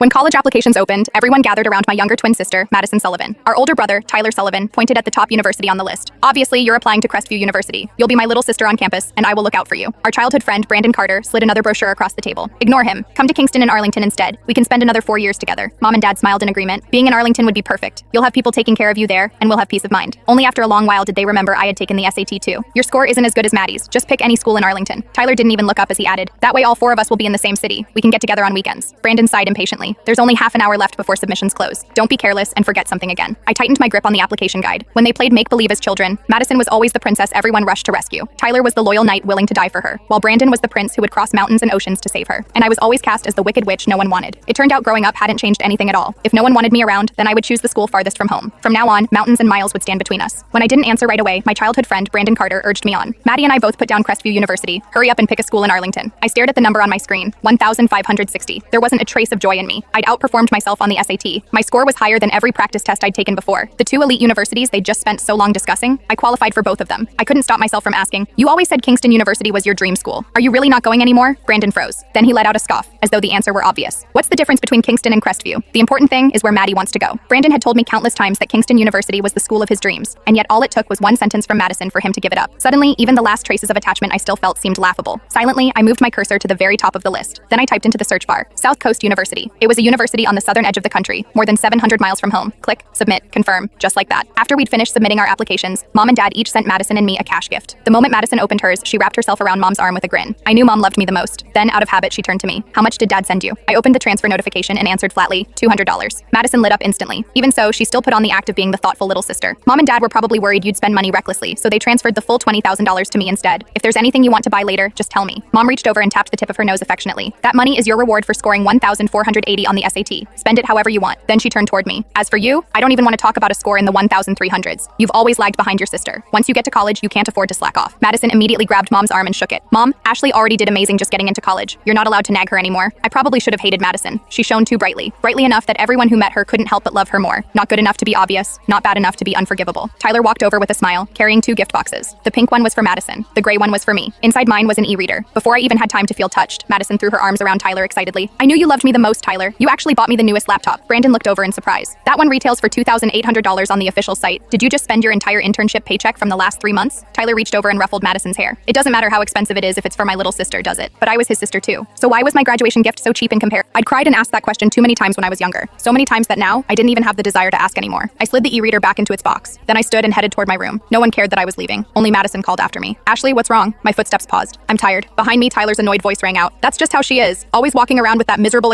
When college applications opened, everyone gathered around my younger twin sister, Madison Sullivan. Our older brother, Tyler Sullivan, pointed at the top university on the list. Obviously, you're applying to Crestview University. You'll be my little sister on campus, and I will look out for you. Our childhood friend, Brandon Carter, slid another brochure across the table. Ignore him. Come to Kingston and Arlington instead. We can spend another 4 years together. Mom and Dad smiled in agreement. Being in Arlington would be perfect. You'll have people taking care of you there, and we'll have peace of mind. Only after a long while did they remember I had taken the SAT too. Your score isn't as good as Maddie's. Just pick any school in Arlington. Tyler didn't even look up as he added, that way all 4 of us will be in the same city. We can get together on weekends. Brandon sighed impatiently. There's only half an hour left before submissions close. Don't be careless and forget something again. I tightened my grip on the application guide. When they played make-believe as children, Madison was always the princess everyone rushed to rescue. Tyler was the loyal knight willing to die for her, while Brandon was the prince who would cross mountains and oceans to save her. And I was always cast as the wicked witch no one wanted. It turned out growing up hadn't changed anything at all. If no one wanted me around, then I would choose the school farthest from home. From now on, mountains and miles would stand between us. When I didn't answer right away, my childhood friend Brandon Carter urged me on. Maddie and I both put down Crestview University. Hurry up and pick a school in Arlington. I stared at the number on my screen, 1,560. There wasn't a trace of joy in me. I'd outperformed myself on the SAT. My score was higher than every practice test I'd taken before. The 2 elite universities they'd just spent so long discussing, I qualified for both of them. I couldn't stop myself from asking, you always said Kingston University was your dream school. Are you really not going anymore? Brandon froze. Then he let out a scoff, as though the answer were obvious. What's the difference between Kingston and Crestview? The important thing is where Maddie wants to go. Brandon had told me countless times that Kingston University was the school of his dreams, and yet all it took was one sentence from Madison for him to give it up. Suddenly, even the last traces of attachment I still felt seemed laughable. Silently, I moved my cursor to the very top of the list. Then I typed into the search bar, South Coast University. It was a university on the southern edge of the country, more than 700 miles from home. Click, submit, confirm, just like that. After we'd finished submitting our applications, Mom and Dad each sent Madison and me a cash gift. The moment Madison opened hers, she wrapped herself around Mom's arm with a grin. I knew Mom loved me the most. Then, out of habit, she turned to me. How much did Dad send you? I opened the transfer notification and answered flatly, $200. Madison lit up instantly. Even so, she still put on the act of being the thoughtful little sister. Mom and Dad were probably worried you'd spend money recklessly, so they transferred the full $20,000 to me instead. If there's anything you want to buy later, just tell me. Mom reached over and tapped the tip of her nose affectionately. That money is your reward for scoring 1,480 on the SAT. Spend it however you want. Then she turned toward me. As for you, I don't even want to talk about a score in the 1,300s. You've always lagged behind your sister. Once you get to college, you can't afford to slack off. Madison immediately grabbed Mom's arm and shook it. Mom, Ashley already did amazing just getting into college. You're not allowed to nag her anymore. I probably should have hated Madison. She shone too brightly. Brightly enough that everyone who met her couldn't help but love her more. Not good enough to be obvious, not bad enough to be unforgivable. Tyler walked over with a smile, carrying 2 gift boxes. The pink one was for Madison. The gray one was for me. Inside mine was an e-reader. Before I even had time to feel touched, Madison threw her arms around Tyler excitedly. I knew you loved me the most, Tyler. You actually bought me the newest laptop. Brandon looked over in surprise. That one retails for $2,800 on the official site. Did you just spend your entire internship paycheck from the last 3 months? Tyler reached over and ruffled Madison's hair. It doesn't matter how expensive it is if it's for my little sister, does it? But I was his sister too. So why was my graduation gift so cheap in comparison? I'd cried and asked that question too many times when I was younger. So many times that now, I didn't even have the desire to ask anymore. I slid the e-reader back into its box. Then I stood and headed toward my room. No one cared that I was leaving. Only Madison called after me. Ashley, what's wrong? My footsteps paused. I'm tired. Behind me, Tyler's annoyed voice rang out. That's just how she is. Always walking around with that miserable